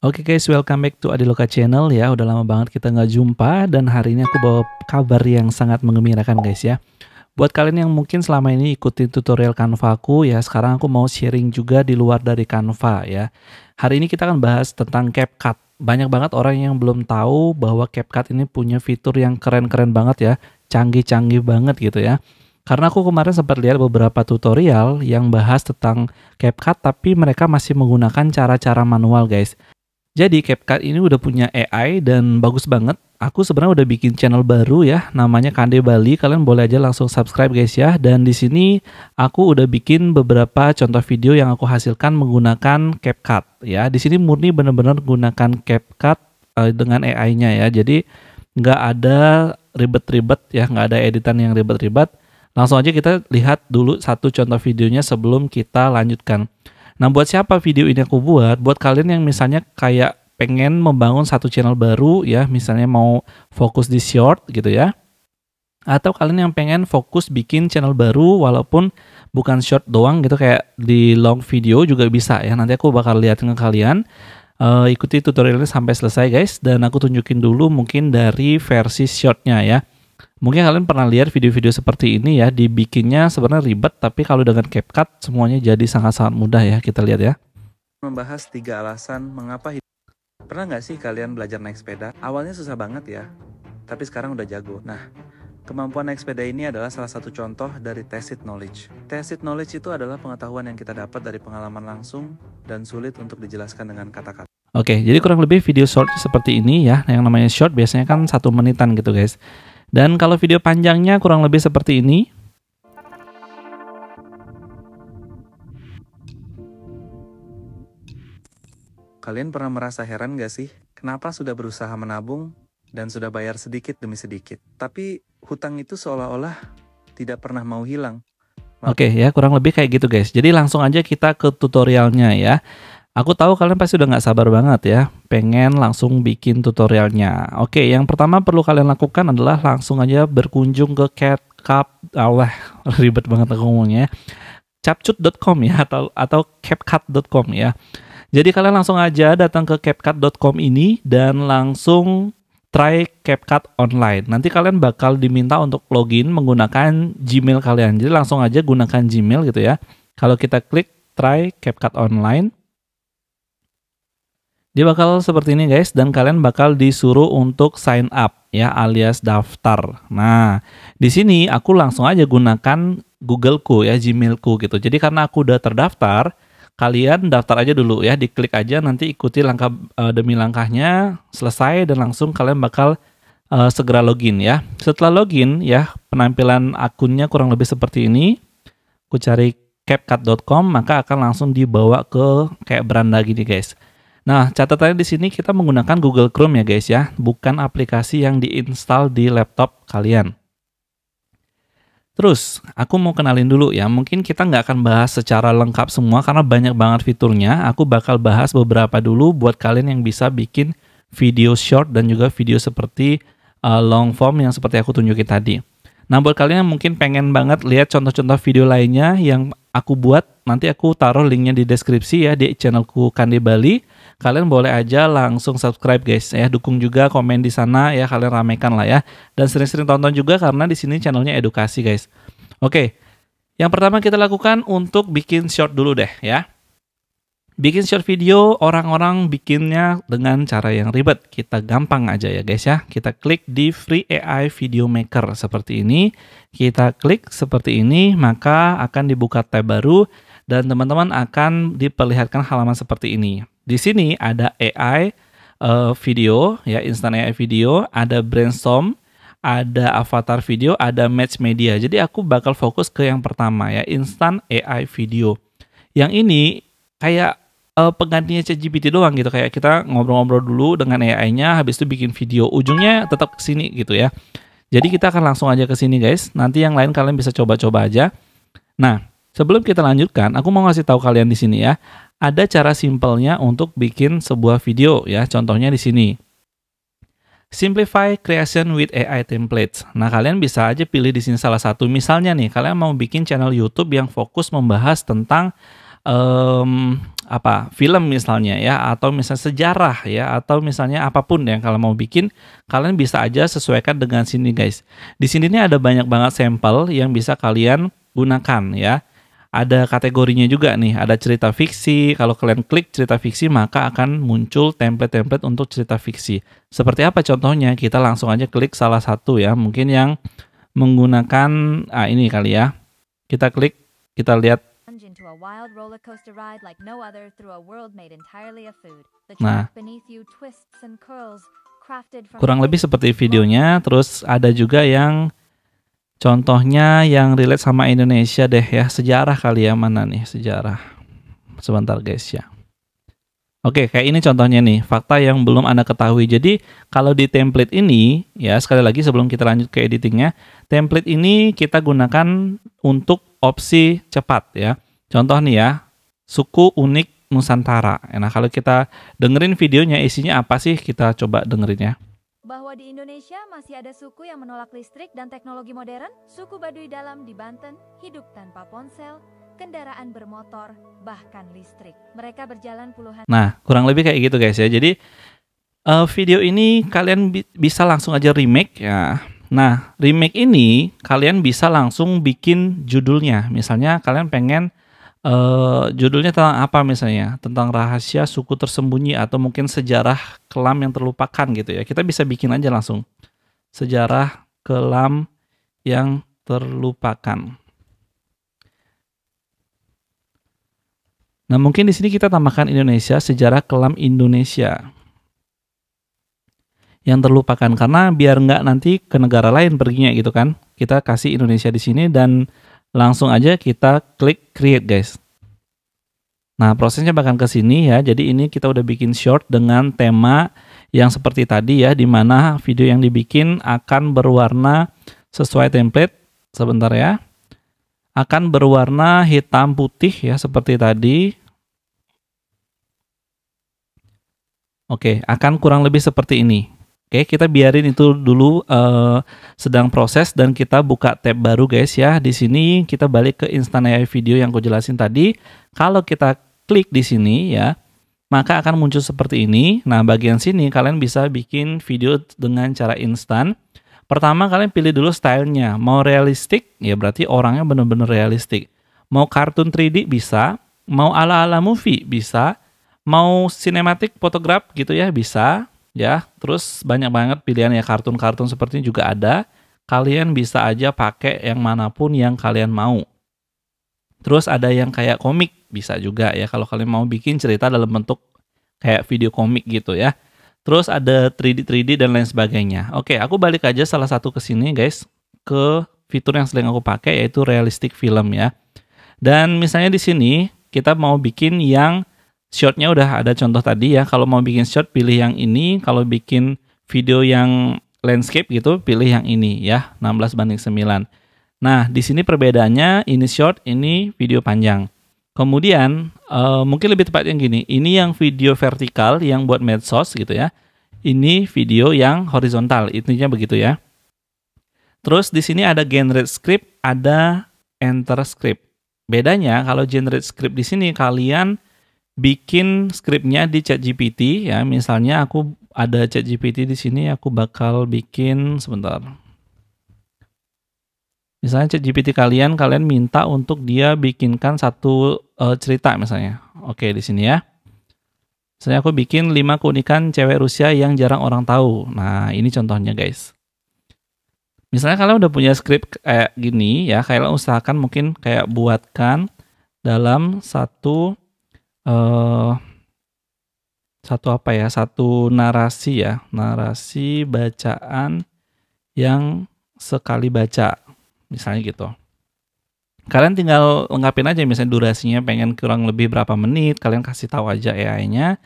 Oke guys, welcome back to Adiloka Channel ya. Udah lama banget kita nggak jumpa dan hari ini aku bawa kabar yang sangat menggembirakan guys ya. Buat kalian yang mungkin selama ini ikutin tutorial Canva aku ya, sekarang aku mau sharing juga di luar dari Canva ya. Hari ini kita akan bahas tentang CapCut. Banyak banget orang yang belum tahu bahwa CapCut ini punya fitur yang keren-keren banget ya, canggih-canggih banget gitu ya. Karena aku kemarin sempat lihat beberapa tutorial yang bahas tentang CapCut tapi mereka masih menggunakan cara-cara manual guys. Jadi CapCut ini udah punya AI dan bagus banget. Aku sebenarnya udah bikin channel baru ya, namanya Kande Bali. Kalian boleh aja langsung subscribe guys ya. Dan di sini aku udah bikin beberapa contoh video yang aku hasilkan menggunakan CapCut ya. Di sini murni bener-bener gunakan CapCut dengan AI-nya ya. Jadi nggak ada ribet-ribet ya, nggak ada editan yang ribet-ribet. Langsung aja kita lihat dulu satu contoh videonya sebelum kita lanjutkan. Nah, buat siapa video ini aku buat? Buat kalian yang misalnya kayak pengen membangun satu channel baru ya, misalnya mau fokus di short gitu ya. Atau kalian yang pengen fokus bikin channel baru walaupun bukan short doang gitu, kayak di long video juga bisa ya. Nanti aku bakal liatin ke kalian. Ikuti tutorialnya sampai selesai guys, dan aku tunjukin dulu mungkin dari versi shortnya ya. Mungkin kalian pernah lihat video-video seperti ini ya, dibikinnya sebenarnya ribet, tapi kalau dengan CapCut semuanya jadi sangat-sangat mudah ya. Kita lihat ya. Membahas 3 alasan mengapa hidup. Pernah nggak sih kalian belajar naik sepeda? Awalnya susah banget ya, tapi sekarang udah jago. Nah, kemampuan naik sepeda ini adalah salah satu contoh dari tacit knowledge. Tacit knowledge itu adalah pengetahuan yang kita dapat dari pengalaman langsung dan sulit untuk dijelaskan dengan kata-kata. Oke, jadi kurang lebih video short seperti ini ya. Yang namanya short biasanya kan 1 menitan gitu guys. Dan kalau video panjangnya kurang lebih seperti ini. Kalian pernah merasa heran gak sih? Kenapa sudah berusaha menabung dan sudah bayar sedikit demi sedikit, tapi hutang itu seolah-olah tidak pernah mau hilang? Oke ya, kurang lebih kayak gitu guys. Jadi langsung aja kita ke tutorialnya ya. Aku tahu kalian pasti udah nggak sabar banget ya, pengen langsung bikin tutorialnya. Oke, yang pertama perlu kalian lakukan adalah langsung aja berkunjung ke CapCut. Ribet banget aku ngomongnya. Capcut.com ya, atau CapCut.com ya. Jadi kalian langsung aja datang ke CapCut.com ini dan langsung try CapCut online. Nanti kalian bakal diminta untuk login menggunakan Gmail kalian. Jadi langsung aja gunakan Gmail gitu ya. Kalau kita klik try CapCut online, dia bakal seperti ini guys, dan kalian bakal disuruh untuk sign up ya, alias daftar. Nah, di sini aku langsung aja gunakan Googleku ya, Gmailku gitu. Jadi karena aku udah terdaftar, kalian daftar aja dulu ya, diklik aja, nanti ikuti langkah demi langkahnya, selesai dan langsung kalian bakal segera login ya. Setelah login ya, penampilan akunnya kurang lebih seperti ini. Aku cari CapCut.com, maka akan langsung dibawa ke kayak beranda gini guys. Nah, catatannya di sini kita menggunakan Google Chrome ya guys ya, bukan aplikasi yang diinstal di laptop kalian. Terus, aku mau kenalin dulu ya, mungkin kita nggak akan bahas secara lengkap semua karena banyak banget fiturnya. Aku bakal bahas beberapa dulu buat kalian yang bisa bikin video short dan juga video seperti long form yang seperti aku tunjukin tadi. Nah, buat kalian yang mungkin pengen banget lihat contoh-contoh video lainnya yang aku buat, nanti aku taruh linknya di deskripsi ya, di channelku Kande Bali. Kalian boleh aja langsung subscribe guys ya, dukung juga, komen di sana ya, kalian ramekan lah ya, dan sering-sering tonton juga karena di sini channelnya edukasi guys. Oke, yang pertama kita lakukan untuk bikin short dulu deh ya. Bikin short video orang-orang bikinnya dengan cara yang ribet, kita gampang aja ya guys ya. Kita klik di Free AI Video Maker seperti ini, kita klik seperti ini, maka akan dibuka tab baru dan teman-teman akan diperlihatkan halaman seperti ini. Di sini ada AI video ya, instant AI video, ada brainstorm, ada avatar video, ada match media. Jadi aku bakal fokus ke yang pertama ya, instant AI video. Yang ini kayak penggantinya ChatGPT doang gitu, kayak kita ngobrol-ngobrol dulu dengan AI-nya, habis itu bikin video, ujungnya tetap ke sini gitu ya. Jadi kita akan langsung aja ke sini guys. Nanti yang lain kalian bisa coba-coba aja. Nah, sebelum kita lanjutkan, aku mau ngasih tahu kalian di sini ya, ada cara simpelnya untuk bikin sebuah video ya. Contohnya di sini. Simplify creation with AI templates. Nah, kalian bisa aja pilih di sini salah satu. Misalnya nih, kalian mau bikin channel YouTube yang fokus membahas tentang film misalnya ya, atau misalnya sejarah ya, atau misalnya apapun yang kalian mau bikin, kalian bisa aja sesuaikan dengan sini guys. Di sini nih ada banyak banget sampel yang bisa kalian gunakan ya. Ada kategorinya juga nih, ada cerita fiksi. Kalau kalian klik cerita fiksi, maka akan muncul template-template untuk cerita fiksi. Seperti apa contohnya? Kita langsung aja klik salah satu ya, mungkin yang menggunakan ini kali ya. Kita klik, kita lihat. Nah, kurang lebih seperti videonya. Terus ada juga yang contohnya yang relate sama Indonesia deh ya. Sejarah kali ya, mana nih sejarah. Sebentar guys ya. Oke, kayak ini contohnya nih, fakta yang belum Anda ketahui. Jadi, kalau di template ini, ya sekali lagi sebelum kita lanjut ke editingnya, template ini kita gunakan untuk opsi cepat ya. Contoh nih ya, suku unik Nusantara. Nah, kalau kita dengerin videonya, isinya apa sih? Kita coba dengerin ya. Bahwa di Indonesia masih ada suku yang menolak listrik dan teknologi modern, suku Baduy Dalam di Banten hidup tanpa ponsel, kendaraan bermotor, bahkan listrik. Mereka berjalan puluhan. Nah, kurang lebih kayak gitu guys ya. Jadi video ini kalian bisa langsung aja remake ya. Nah, remake ini kalian bisa langsung bikin judulnya. Misalnya kalian pengen judulnya tentang apa misalnya, tentang rahasia suku tersembunyi atau mungkin sejarah kelam yang terlupakan gitu ya. Kita bisa bikin aja langsung sejarah kelam yang terlupakan. Nah, mungkin di sini kita tambahkan Indonesia, sejarah kelam Indonesia yang terlupakan, karena biar nggak nanti ke negara lain perginya gitu kan. Kita kasih Indonesia di sini dan langsung aja kita klik create guys. Nah, prosesnya bahkan ke sini ya. Jadi ini kita udah bikin short dengan tema yang seperti tadi ya, di mana video yang dibikin akan berwarna sesuai template. Sebentar ya. Akan berwarna hitam putih ya, seperti tadi. Oke, akan kurang lebih seperti ini. Oke, kita biarin itu dulu sedang proses dan kita buka tab baru guys ya. Di sini kita balik ke Instant AI video yang aku jelasin tadi. Kalau kita klik di sini ya, maka akan muncul seperti ini. Nah, bagian sini kalian bisa bikin video dengan cara instan. Pertama kalian pilih dulu stylenya. Mau realistik, ya berarti orangnya benar-benar realistik. Mau kartun 3D bisa. Mau ala-ala movie bisa. Mau cinematic photograph gitu ya bisa. Ya, terus banyak banget pilihan ya, kartun-kartun seperti ini juga ada. Kalian bisa aja pakai yang manapun yang kalian mau. Terus ada yang kayak komik bisa juga ya, kalau kalian mau bikin cerita dalam bentuk kayak video komik gitu ya. Terus ada 3D dan lain sebagainya. Oke, aku balik aja salah satu ke sini guys, ke fitur yang sering aku pakai yaitu realistic film ya. Dan misalnya di sini kita mau bikin yang shortnya udah ada contoh tadi ya. Kalau mau bikin short pilih yang ini, kalau bikin video yang landscape gitu pilih yang ini ya, 16:9. Nah, di sini perbedaannya ini short, ini video panjang. Kemudian mungkin lebih tepat yang gini, ini yang video vertikal yang buat medsos gitu ya. Ini video yang horizontal, intinya begitu ya. Terus di sini ada generate script, ada enter script. Bedanya kalau generate script di sini kalian bikin scriptnya di ChatGPT ya. Misalnya aku ada ChatGPT di sini, aku bakal bikin sebentar. Misalnya ChatGPT kalian minta untuk dia bikinkan satu cerita misalnya. Oke, di sini ya. Misalnya aku bikin 5 keunikan cewek Rusia yang jarang orang tahu. Nah, ini contohnya guys. Misalnya kalian udah punya script kayak gini ya, kalian usahakan mungkin kayak buatkan dalam satu narasi ya, narasi bacaan yang sekali baca. Misalnya gitu. Kalian tinggal lengkapin aja misalnya durasinya pengen kurang lebih berapa menit, kalian kasih tahu aja AI-nya.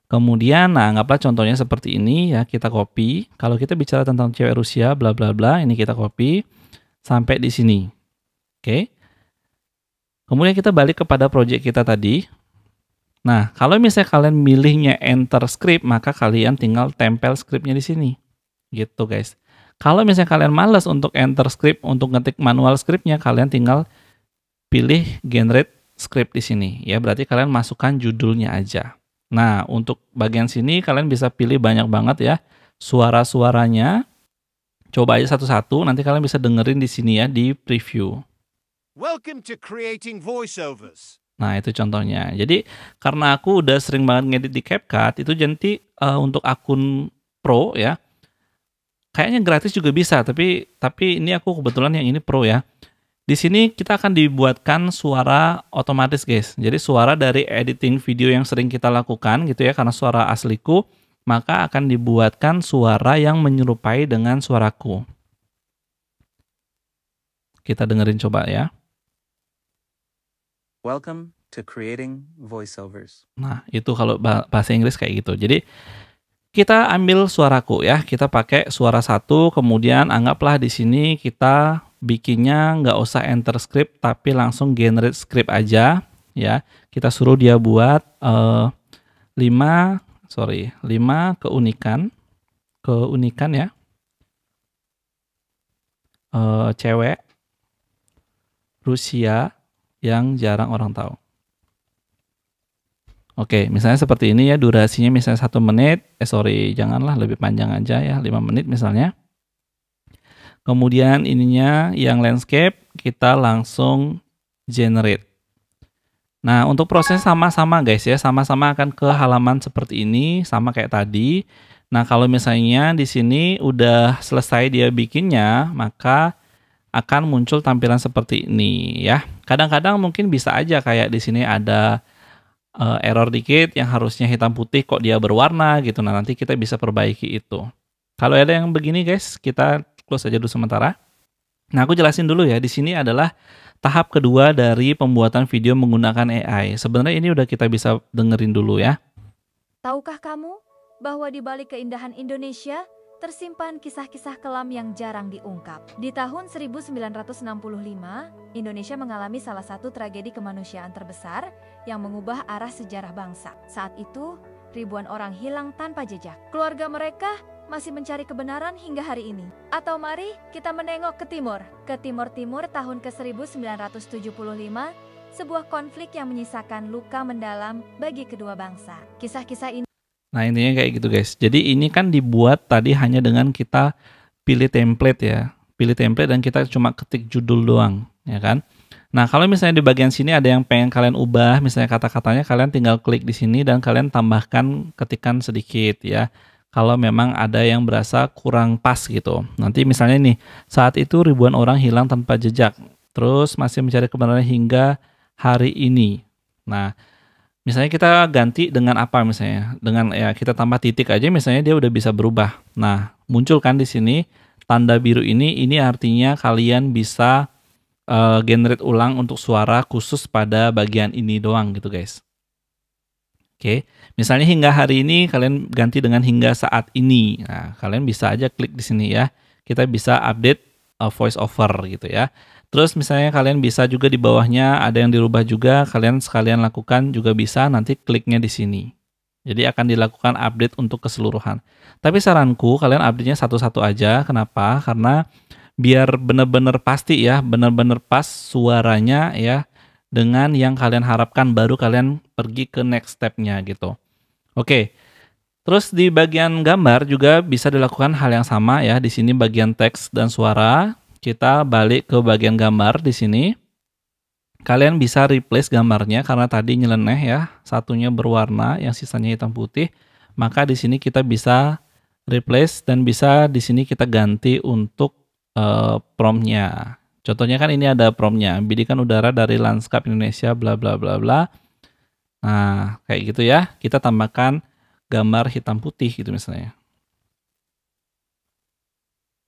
Kemudian nah anggaplah contohnya seperti ini ya, kita copy. Kalau kita bicara tentang cewek Rusia bla bla bla, ini kita copy sampai di sini. Oke. Kemudian kita balik kepada project kita tadi. Nah, kalau misalnya kalian milihnya enter script, maka kalian tinggal tempel scriptnya di sini. Gitu guys. Kalau misalnya kalian malas untuk enter script, untuk ngetik manual scriptnya, kalian tinggal pilih generate script di sini ya. Berarti kalian masukkan judulnya aja. Nah, untuk bagian sini kalian bisa pilih banyak banget ya suara-suaranya. Coba aja satu-satu, nanti kalian bisa dengerin di sini ya di preview. Welcome to creating voiceovers. Nah, itu contohnya. Jadi, karena aku udah sering banget ngedit di CapCut, itu jadi untuk akun pro ya. Kayaknya gratis juga bisa, tapi ini aku kebetulan yang ini pro ya. Di sini kita akan dibuatkan suara otomatis, guys. Jadi suara dari editing video yang sering kita lakukan gitu ya, karena suara asliku, maka akan dibuatkan suara yang menyerupai dengan suaraku. Kita dengerin coba ya. Welcome to creating voiceovers. Nah, itu kalau bahasa Inggris kayak gitu. Jadi, kita ambil suaraku ya. Kita pakai suara satu, kemudian anggaplah di sini kita bikinnya nggak usah enter script, tapi langsung generate script aja ya. Kita suruh dia buat 5 keunikan ya. Cewek Rusia yang jarang orang tahu. Oke, misalnya seperti ini ya, durasinya misalnya 1 menit, janganlah, lebih panjang aja ya, 5 menit misalnya. Kemudian ininya yang landscape, kita langsung generate. Nah, untuk proses sama-sama guys ya, sama-sama akan ke halaman seperti ini, sama kayak tadi. Nah, kalau misalnya di sini udah selesai dia bikinnya, maka akan muncul tampilan seperti ini ya. Kadang-kadang mungkin bisa aja kayak di sini ada error dikit yang harusnya hitam putih kok dia berwarna gitu. Nah, nanti kita bisa perbaiki itu. Kalau ada yang begini guys, kita close aja dulu sementara. Nah, aku jelasin dulu ya. Di sini adalah tahap kedua dari pembuatan video menggunakan AI. Sebenarnya ini udah kita bisa dengerin dulu ya. Tahukah kamu bahwa di balik keindahan Indonesia tersimpan kisah-kisah kelam yang jarang diungkap? Di tahun 1965, Indonesia mengalami salah satu tragedi kemanusiaan terbesar yang mengubah arah sejarah bangsa. Saat itu, ribuan orang hilang tanpa jejak. Keluarga mereka masih mencari kebenaran hingga hari ini. Atau mari kita menengok ke timur. Ke timur-timur tahun ke-1975, sebuah konflik yang menyisakan luka mendalam bagi kedua bangsa. Kisah-kisah ini. Nah, intinya kayak gitu guys. Jadi ini kan dibuat tadi hanya dengan kita pilih template ya. Pilih template dan kita cuma ketik judul doang, ya kan? Nah, kalau misalnya di bagian sini ada yang pengen kalian ubah, misalnya kata-katanya, kalian tinggal klik di sini dan kalian tambahkan ketikan sedikit ya. Kalau memang ada yang berasa kurang pas gitu. Nanti misalnya nih, saat itu ribuan orang hilang tanpa jejak. Terus masih mencari kebenaran hingga hari ini. Nah, misalnya kita ganti dengan apa misalnya? Dengan ya kita tambah titik aja misalnya dia udah bisa berubah. Nah, muncul kan di sini tanda biru ini artinya kalian bisa generate ulang untuk suara khusus pada bagian ini doang gitu guys. Oke, misalnya hingga hari ini kalian ganti dengan hingga saat ini. Nah, kalian bisa aja klik di sini ya. Kita bisa update voice over gitu ya. Terus misalnya kalian bisa juga di bawahnya ada yang dirubah juga, kalian sekalian lakukan juga bisa, nanti kliknya di sini. Jadi akan dilakukan update untuk keseluruhan. Tapi saranku kalian update-nya satu-satu aja. Kenapa? Karena biar benar-benar pasti ya, benar-benar pas suaranya ya dengan yang kalian harapkan, baru kalian pergi ke next step-nya gitu. Oke. Terus di bagian gambar juga bisa dilakukan hal yang sama ya. Di sini bagian teks dan suara. Kita balik ke bagian gambar di sini. Kalian bisa replace gambarnya karena tadi nyeleneh ya, satunya berwarna, yang sisanya hitam putih. Maka di sini kita bisa replace dan bisa di sini kita ganti untuk prompt-nya. Contohnya kan ini ada prompt-nya, bidikan udara dari lanskap Indonesia bla bla bla bla. Nah, kayak gitu ya. Kita tambahkan gambar hitam putih gitu misalnya.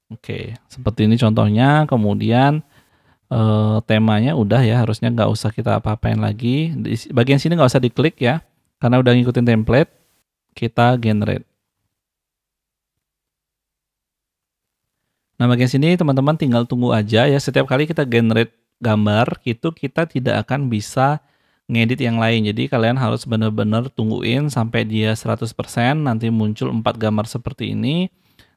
Oke, seperti ini contohnya. Kemudian temanya udah ya, harusnya nggak usah kita apa-apain lagi. Di bagian sini nggak usah diklik ya, karena udah ngikutin template. Kita generate. Nah, bagian sini teman-teman tinggal tunggu aja ya. Setiap kali kita generate gambar, itu kita tidak akan bisa ngedit yang lain. Jadi kalian harus benar-benar tungguin sampai dia 100%, nanti muncul 4 gambar seperti ini.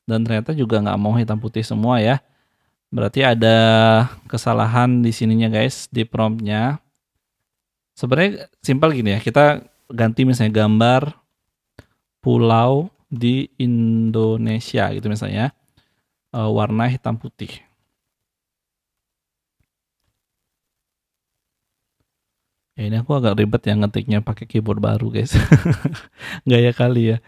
Dan ternyata juga nggak mau hitam putih semua ya. Berarti ada kesalahan di sininya guys, di promptnya. Sebenarnya simpel gini ya, kita ganti misalnya gambar pulau di Indonesia gitu misalnya, warna hitam putih. Ya ini aku agak ribet ya ngetiknya pakai keyboard baru guys. Gaya kali ya.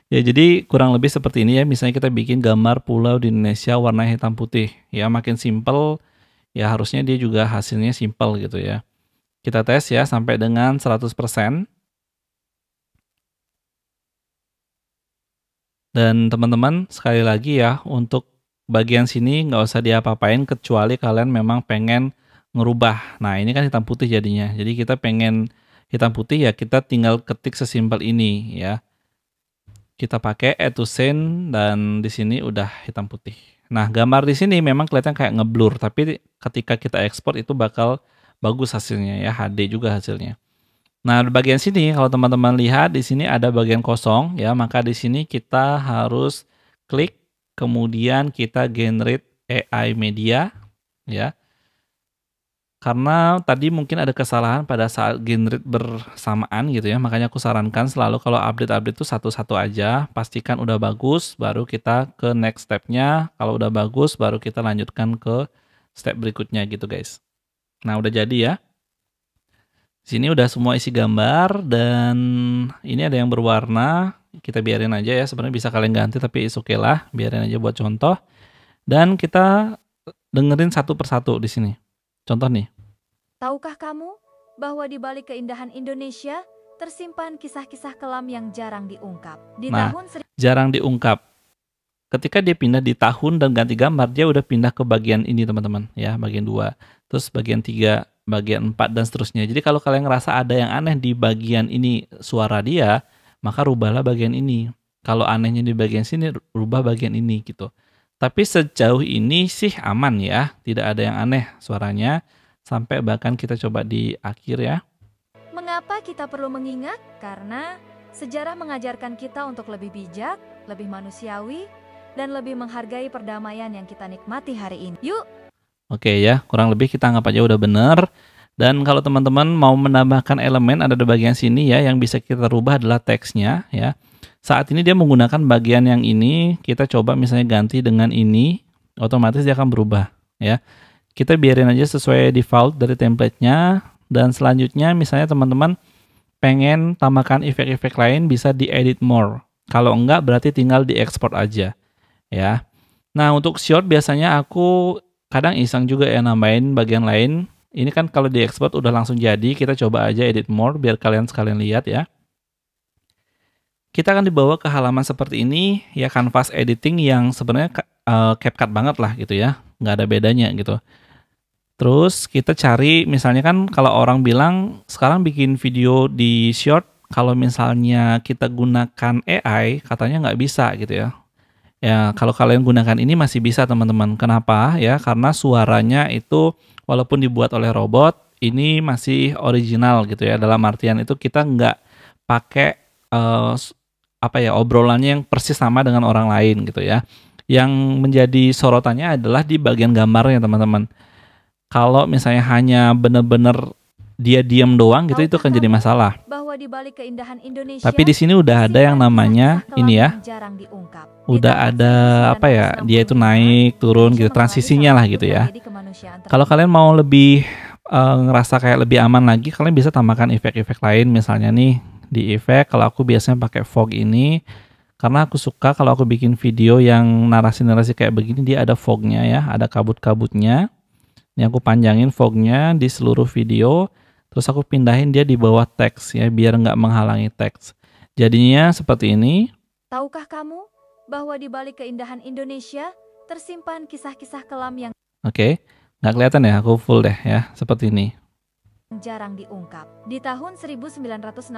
Ya jadi kurang lebih seperti ini ya. Misalnya kita bikin gambar pulau di Indonesia warna hitam putih. Ya makin simple ya harusnya dia juga hasilnya simple gitu ya. Kita tes ya sampai dengan 100%. Dan teman-teman sekali lagi ya untuk bagian sini nggak usah diapa-apain kecuali kalian memang pengen ngerubah. Nah ini kan hitam putih jadinya. Jadi kita pengen hitam putih ya kita tinggal ketik sesimpel ini ya. Kita pakai add to scene dan di sini udah hitam putih. Nah gambar di sini memang kelihatan kayak ngeblur tapi ketika kita ekspor itu bakal bagus hasilnya ya, HD juga hasilnya. Nah di bagian sini kalau teman-teman lihat di sini ada bagian kosong ya, maka di sini kita harus klik kemudian kita generate AI media ya. Karena tadi mungkin ada kesalahan pada saat generate bersamaan gitu ya, makanya aku sarankan selalu kalau update-update itu satu-satu aja, pastikan udah bagus, baru kita ke next step-nya, kalau udah bagus baru kita lanjutkan ke step berikutnya gitu guys. Nah udah jadi ya, sini udah semua isi gambar dan ini ada yang berwarna, kita biarin aja ya, sebenarnya bisa kalian ganti tapi is okay lah, biarin aja buat contoh. Dan kita dengerin satu persatu di sini. Contoh nih. Tahukah kamu bahwa di balik keindahan Indonesia tersimpan kisah-kisah kelam yang jarang diungkap? Di tahun jarang diungkap. Ketika dia pindah di tahun dan ganti gambar, dia udah pindah ke bagian ini teman-teman ya, bagian 2. Terus bagian 3, bagian 4 dan seterusnya. Jadi kalau kalian ngerasa ada yang aneh di bagian ini suara dia, maka rubahlah bagian ini. Kalau anehnya di bagian sini, rubah bagian ini gitu. Tapi sejauh ini sih aman ya, tidak ada yang aneh suaranya, sampai bahkan kita coba di akhir ya. Mengapa kita perlu mengingat? Karena sejarah mengajarkan kita untuk lebih bijak, lebih manusiawi, dan lebih menghargai perdamaian yang kita nikmati hari ini. Yuk! Oke ya, kurang lebih kita anggap aja udah bener. Dan kalau teman-teman mau menambahkan elemen ada di bagian sini ya, yang bisa kita rubah adalah teksnya ya. Saat ini dia menggunakan bagian yang ini, kita coba misalnya ganti dengan ini, otomatis dia akan berubah ya. Kita biarin aja sesuai default dari template-nya, dan selanjutnya misalnya teman-teman pengen tambahkan efek-efek lain bisa di edit more. Kalau enggak berarti tinggal di export aja ya. Nah untuk short biasanya aku kadang iseng juga ya nambahin bagian lain. Ini kan kalau di export udah langsung jadi, kita coba aja edit more biar kalian sekalian lihat ya. Kita akan dibawa ke halaman seperti ini ya, canvas editing yang sebenarnya CapCut banget lah gitu ya, nggak ada bedanya gitu. Terus kita cari misalnya kan kalau orang bilang sekarang bikin video di short kalau misalnya kita gunakan AI katanya nggak bisa gitu ya. Ya kalau kalian gunakan ini masih bisa teman-teman. Kenapa ya? Karena suaranya itu walaupun dibuat oleh robot ini masih original gitu ya. Dalam artian itu kita nggak pakai obrolannya yang persis sama dengan orang lain gitu ya. Yang menjadi sorotannya adalah di bagian gambarnya teman-teman. Kalau misalnya hanya benar-benar dia diam doang gitu, itu akan jadi masalah. Bahwa di balik keindahan Indonesia, tapi di sini udah ada yang namanya ini ya. Udah ada apa ya? Dia itu naik, turun gitu, transisinya lah gitu ya. Kalau kalian mau lebih ngerasa kayak lebih aman lagi, kalian bisa tambahkan efek-efek lain misalnya nih. Di efek, kalau aku biasanya pakai fog ini karena aku suka kalau aku bikin video yang narasi-narasi kayak begini dia ada fognya ya, ada kabut-kabutnya. Ini aku panjangin fognya di seluruh video, terus aku pindahin dia di bawah teks ya biar nggak menghalangi teks. Jadinya seperti ini. Tahukah kamu bahwa di balik keindahan Indonesia tersimpan kisah-kisah kelam yang nggak kelihatan ya, aku full deh ya seperti ini. Jarang diungkap. Di tahun 1965,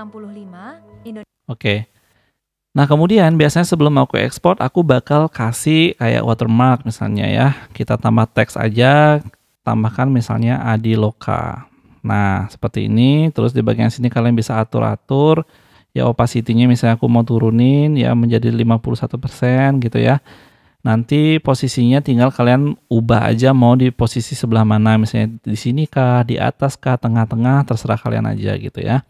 Indonesia. Nah kemudian biasanya sebelum aku ekspor, aku bakal kasih kayak watermark misalnya ya. Kita tambah teks aja, tambahkan misalnya Adiloka. Nah seperti ini. Terus di bagian sini kalian bisa atur-atur. Ya opacity-nya misalnya aku mau turunin ya menjadi 51% gitu ya. Nanti posisinya tinggal kalian ubah aja mau di posisi sebelah mana, misalnya di sini kah, di atas kah, tengah-tengah, terserah kalian aja gitu ya.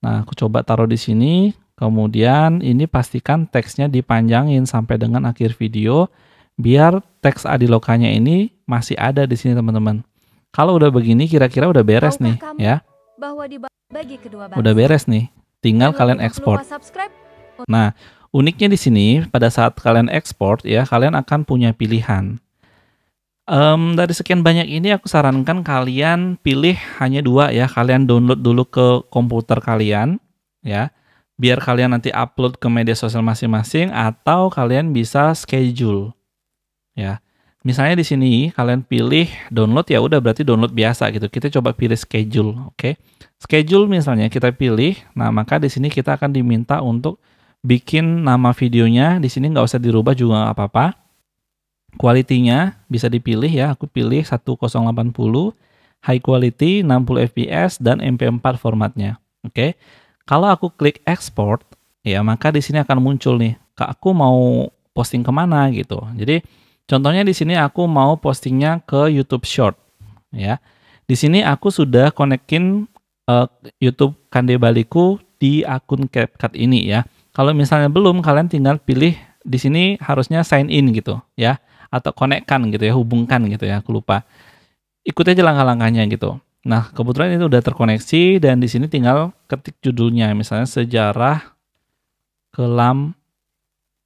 Nah, aku coba taruh di sini. Kemudian ini pastikan teksnya dipanjangin sampai dengan akhir video biar teks adilokanya ini masih ada di sini teman-teman. Kalau udah begini kira-kira udah beres nih ya. Bahwa dibagi kedua bangsa. Udah beres nih. Tinggal kalian ekspor. Nah, uniknya di sini pada saat kalian ekspor ya, kalian akan punya pilihan. Dari sekian banyak ini aku sarankan kalian pilih hanya 2 ya. Kalian download dulu ke komputer kalian ya. Biar kalian nanti upload ke media sosial masing-masing atau kalian bisa schedule. Ya. Misalnya di sini kalian pilih download ya udah berarti download biasa gitu. Kita coba pilih schedule, oke. Schedule misalnya kita pilih. Nah, maka di sini kita akan diminta untuk bikin nama videonya. Di sini nggak usah dirubah juga nggak apa-apa. Quality-nya bisa dipilih ya. Aku pilih 1080, high quality, 60 fps dan MP4 formatnya. Oke. Kalau aku klik export, ya maka di sini akan muncul nih, aku mau posting kemana gitu. Jadi contohnya di sini aku mau postingnya ke YouTube Short, ya. Di sini aku sudah konekin YouTube Kande Baliku di akun CapCut ini ya. Kalau misalnya belum, kalian tinggal pilih di sini harusnya sign in gitu ya, atau konekkan gitu ya, hubungkan gitu ya. Aku lupa. Ikuti aja langkah-langkahnya gitu. Nah, kebetulan itu udah terkoneksi dan di sini tinggal ketik judulnya, misalnya sejarah kelam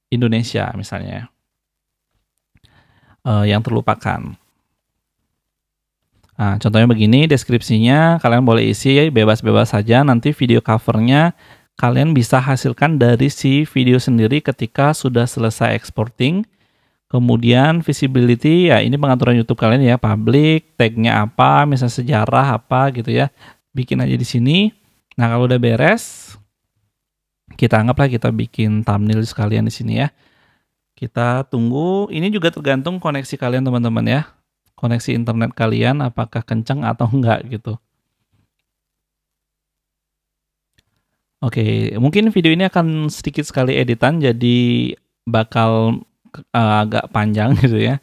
Indonesia misalnya, yang terlupakan. Nah, contohnya begini, deskripsinya kalian boleh isi bebas-bebas saja. Nanti video covernya kalian bisa hasilkan dari si video sendiri ketika sudah selesai exporting. Kemudian visibility, ya ini pengaturan YouTube kalian ya, public, tagnya apa, misalnya sejarah apa gitu ya, bikin aja di sini. Nah kalau udah beres, kita anggaplah kita bikin thumbnail sekalian di sini ya. Kita tunggu, ini juga tergantung koneksi kalian teman-teman ya, koneksi internet kalian apakah kencang atau enggak gitu. Oke, mungkin video ini akan sedikit sekali editan, jadi bakal agak panjang gitu ya.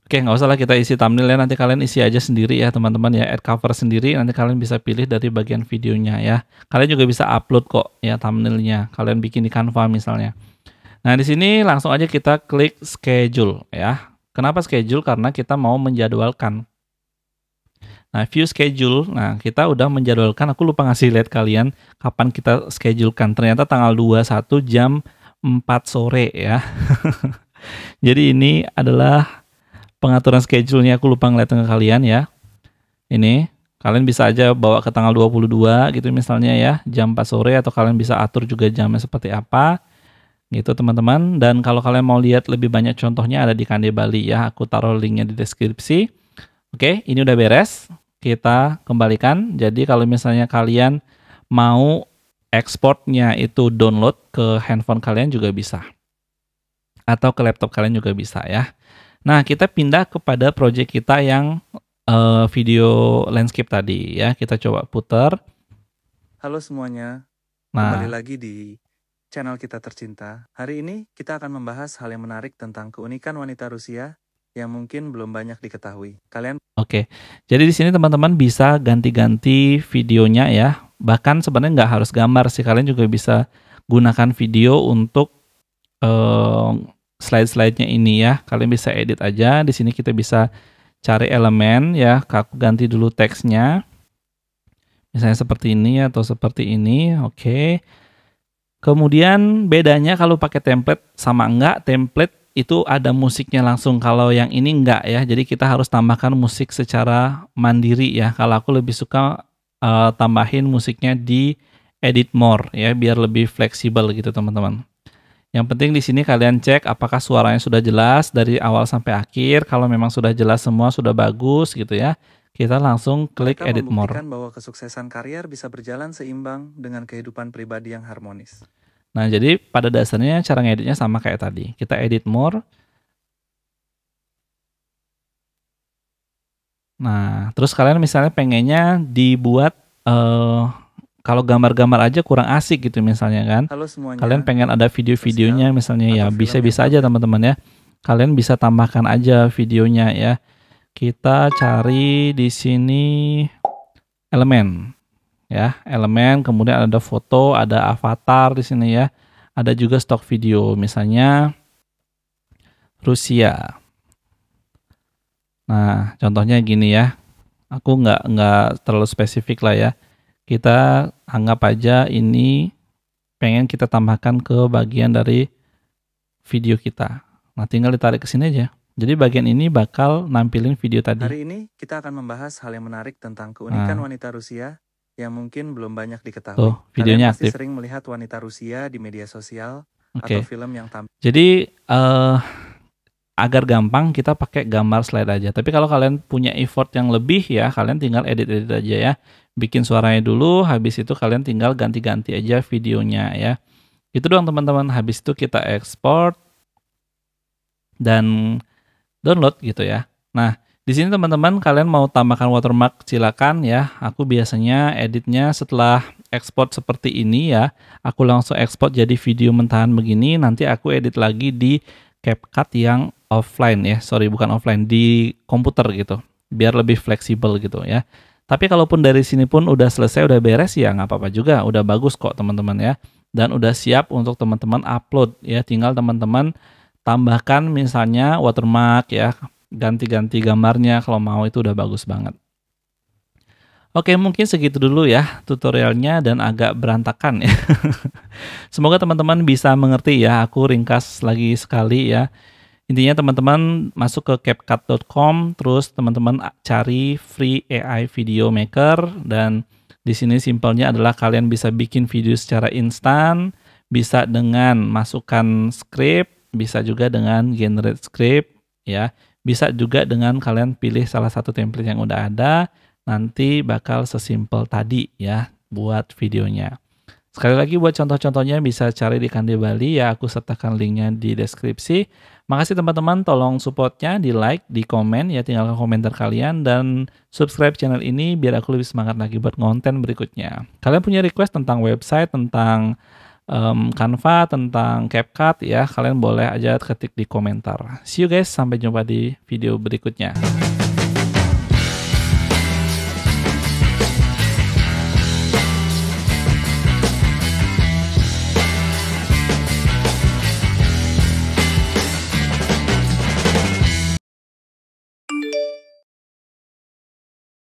Oke, nggak usah lah kita isi thumbnail ya, nanti kalian isi aja sendiri ya teman-teman ya, add cover sendiri, nanti kalian bisa pilih dari bagian videonya ya. Kalian juga bisa upload kok ya thumbnailnya, kalian bikin di Canva misalnya. Nah di sini langsung aja kita klik schedule ya. Kenapa schedule? Karena kita mau menjadwalkan. Nah view schedule, nah kita udah menjadwalkan, aku lupa ngasih lihat kalian kapan kita schedulekan. Ternyata tanggal 21 jam 4 sore ya. Jadi ini adalah pengaturan schedule-nya, aku lupa ngeliat ke kalian ya. Ini kalian bisa aja bawa ke tanggal 22 gitu misalnya ya, jam 4 sore, atau kalian bisa atur juga jamnya seperti apa gitu teman-teman. Dan kalau kalian mau lihat lebih banyak contohnya ada di Kande Bali ya, aku taruh linknya di deskripsi. Oke, ini udah beres, kita kembalikan. Jadi kalau misalnya kalian mau ekspornya itu download ke handphone kalian juga bisa, atau ke laptop kalian juga bisa ya. Nah kita pindah kepada project kita yang video landscape tadi ya, kita coba putar. Halo semuanya, Nah kembali lagi di channel kita tercinta. Hari ini kita akan membahas hal yang menarik tentang keunikan wanita Rusia yang mungkin belum banyak diketahui. Kalian Oke, jadi di sini teman-teman bisa ganti-ganti videonya ya. Bahkan sebenarnya nggak harus gambar sih, kalian juga bisa gunakan video untuk slide-slide-nya ini ya. Kalian bisa edit aja. Di sini kita bisa cari elemen ya. Aku ganti dulu teksnya. Misalnya seperti ini atau seperti ini. Oke. Kemudian bedanya kalau pakai template sama enggak, template itu ada musiknya langsung, kalau yang ini enggak ya. Jadi kita harus tambahkan musik secara mandiri ya. Kalau aku lebih suka tambahin musiknya di edit more ya, biar lebih fleksibel gitu teman-teman. Yang penting di sini kalian cek apakah suaranya sudah jelas dari awal sampai akhir. Kalau memang sudah jelas semua, sudah bagus gitu ya, kita langsung klik mereka edit more. membuktikan bahwa kesuksesan karier bisa berjalan seimbang dengan kehidupan pribadi yang harmonis. Nah, jadi pada dasarnya cara ngeditnya sama kayak tadi. Kita edit more. Nah, terus kalian misalnya pengennya dibuat kalau gambar-gambar aja kurang asik gitu misalnya kan. Halo semuanya. Kalian pengen ada video-videonya misalnya ya, atau film bisa-bisa yang aja teman-teman ya. kalian bisa tambahkan aja videonya ya. Kita cari di sini elemen ya, elemen, kemudian ada foto, ada avatar di sini ya. Ada juga stok video, misalnya Rusia. Nah, contohnya gini ya. Aku nggak terlalu spesifik lah ya. Kita anggap aja ini pengen kita tambahkan ke bagian dari video kita. Nah, tinggal ditarik ke sini aja. Jadi bagian ini bakal nampilin video tadi. Hari ini kita akan membahas hal yang menarik tentang keunikan wanita Rusia yang mungkin belum banyak diketahui. Tuh, videonya Kalian pasti aktif. sering melihat wanita Rusia di media sosial Oke. atau film yang tampil. Jadi agar gampang kita pakai gambar slide aja. Tapi kalau kalian punya effort yang lebih ya, kalian tinggal edit-edit aja ya. Bikin suaranya dulu, habis itu kalian tinggal ganti-ganti aja videonya ya. Itu doang teman-teman. Habis itu kita export dan download gitu ya. Nah, di sini teman-teman kalian mau tambahkan watermark silakan ya. Aku biasanya editnya setelah export seperti ini ya. Aku langsung export jadi video mentahan begini. Nanti aku edit lagi di CapCut yang offline ya. Sorry, bukan offline, di komputer gitu. Biar lebih fleksibel gitu ya. Tapi kalaupun dari sini pun udah selesai, udah beres ya nggak apa-apa juga. Udah bagus kok teman-teman ya. Dan udah siap untuk teman-teman upload ya. Tinggal teman-teman tambahkan misalnya watermark ya, ganti-ganti gambarnya kalau mau, itu udah bagus banget. Oke, mungkin segitu dulu ya tutorialnya dan agak berantakan ya. Semoga teman-teman bisa mengerti ya, aku ringkas lagi sekali ya. Intinya teman-teman masuk ke CapCut.com, terus teman-teman cari free AI video maker, dan di sini simpelnya adalah kalian bisa bikin video secara instan, bisa dengan masukkan script, bisa juga dengan generate script ya. Bisa juga dengan kalian pilih salah satu template yang udah ada, nanti bakal sesimpel tadi ya buat videonya. Sekali lagi buat contoh-contohnya bisa cari di Kandi Bali ya, aku sertakan linknya di deskripsi. Makasih teman-teman, tolong supportnya, di like, di komen ya, tinggalkan komentar kalian, dan subscribe channel ini biar aku lebih semangat lagi buat konten berikutnya. Kalian punya request tentang website, tentang Canva, tentang CapCut ya, kalian boleh aja ketik di komentar. See you guys, sampai jumpa di video berikutnya.